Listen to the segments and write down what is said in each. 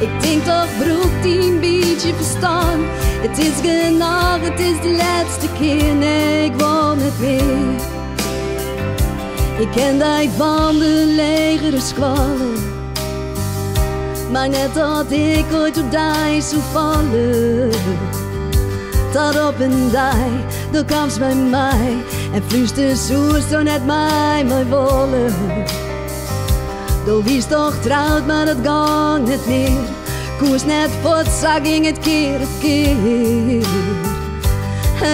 Ik denk toch broek die een beetje verstaan. Het is genoeg, het is de laatste keer, nee ik wil niet meer. Ik ken die van de legere squallen, maar net dat ik ooit op die zou vallen. Tot op een dag, dan kwam ze bij mij en fluisterde zo net mij wollen. Doe wist toch trouwd, maar dat ging niet meer. Koers net voort, zo ging het keer op keer.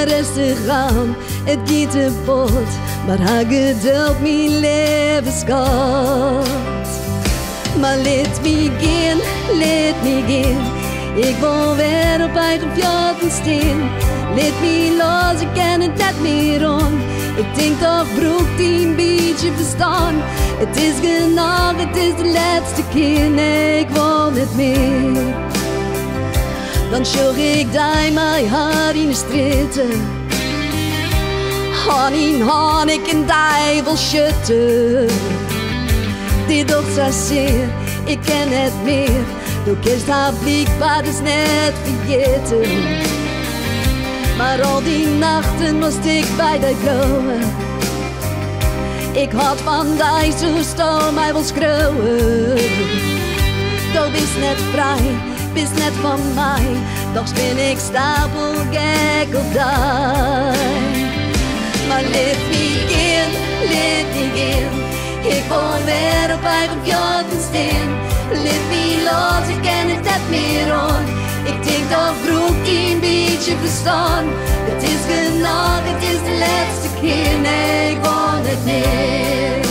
Rustig aan, het gaat te bot, maar haar geduld mijn leven schat. Maar let me gaan. Ik wil weer op eigen vjotten staan. Let me los, ik ken het net meer om. Ik denk toch broek die een beetje verstaan. Het is genoeg, het is de laatste keer, nee ik wil niet meer. Dan zoek ik die mijn haar in de straten. Han ik een duivel schutten. Die doet zo zeer, ik ken het meer. Du kist haar blik, maar is net vergeten. Maar al die nachten was ik bij de vrouwen. Ik had van die zo stom, hij wil schreeuwen. Du bist net vrij, bist net van mij. Doch ben ik stapelgek op die. Maar let me gaan. Ik wil weer op eigen vjotten staan. Let me los, ik ken het net meer om. Ik denk toch broek die een beetje verstaan. Het is genoeg, het is de laatste keer, nee ik wil het meer.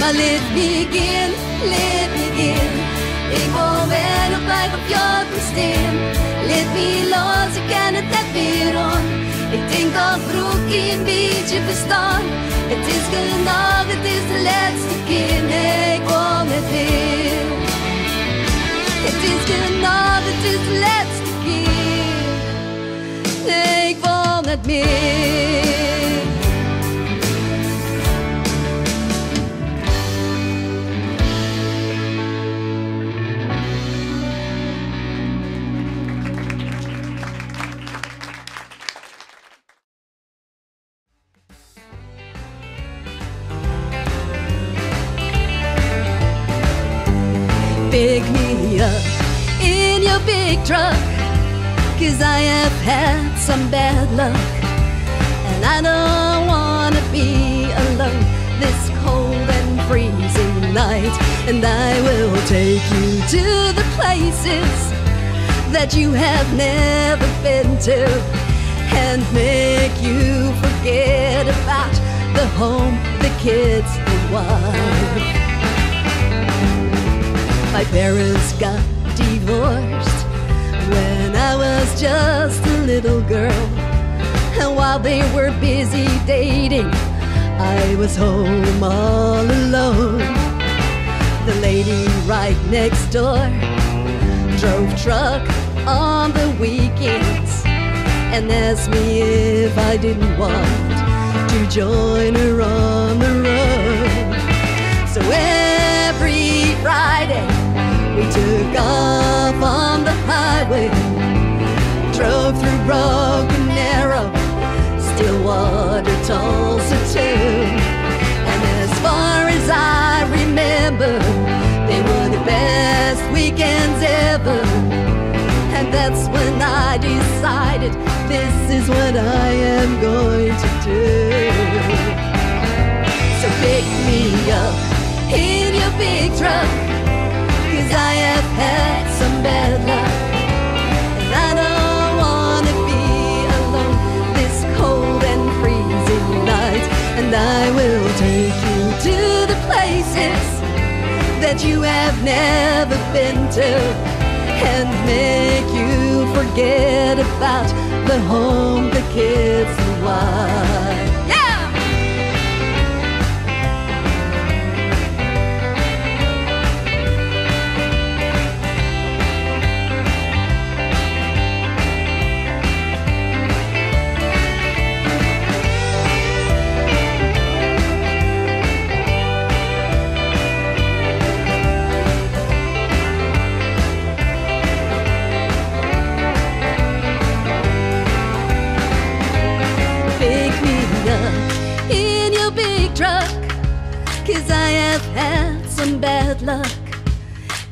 Maar let me gaan. Ik wil weer op eigen vjotten staan. Let me los, ik ken het net weer om. Ik denk dat broekie een beetje verstaan. Het is genoeg, het is de laatste keer, nee ik wil niet meer. Het is genoeg, het is de laatste keer, nee ik wil niet meer. Pick me up in your big truck, 'cause I have had some bad luck. And I don't wanna be alone this cold and freezing night. And I will take you to the places that you have never been to, and make you forget about the home, the kids, the wife. My parents got divorced when I was just a little girl. And while they were busy dating, I was home all alone. The lady right next door drove truck on the weekends and asked me if I didn't want to join her on the road. So every Friday we took off on the highway, drove through Broken Arrow, Stillwater, Tulsa too. And as far as I remember, they were the best weekends ever. And that's when I decided this is what I am going to do. So pick me up in your big truck, 'cause I have had some bad luck. And I don't wanna be alone this cold and freezing night. And I will take you to the places that you have never been to, and make you forget about the home, the kids, the wife. Yeah! 'cause I have had some bad luck,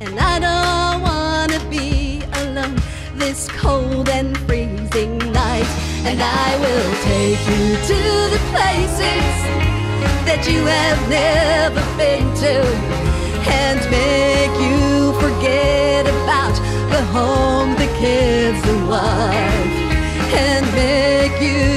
and I don't wanna be alone this cold and freezing night. And I will take you to the places that you have never been to, and make you forget about the home, the kids, the wife, and make you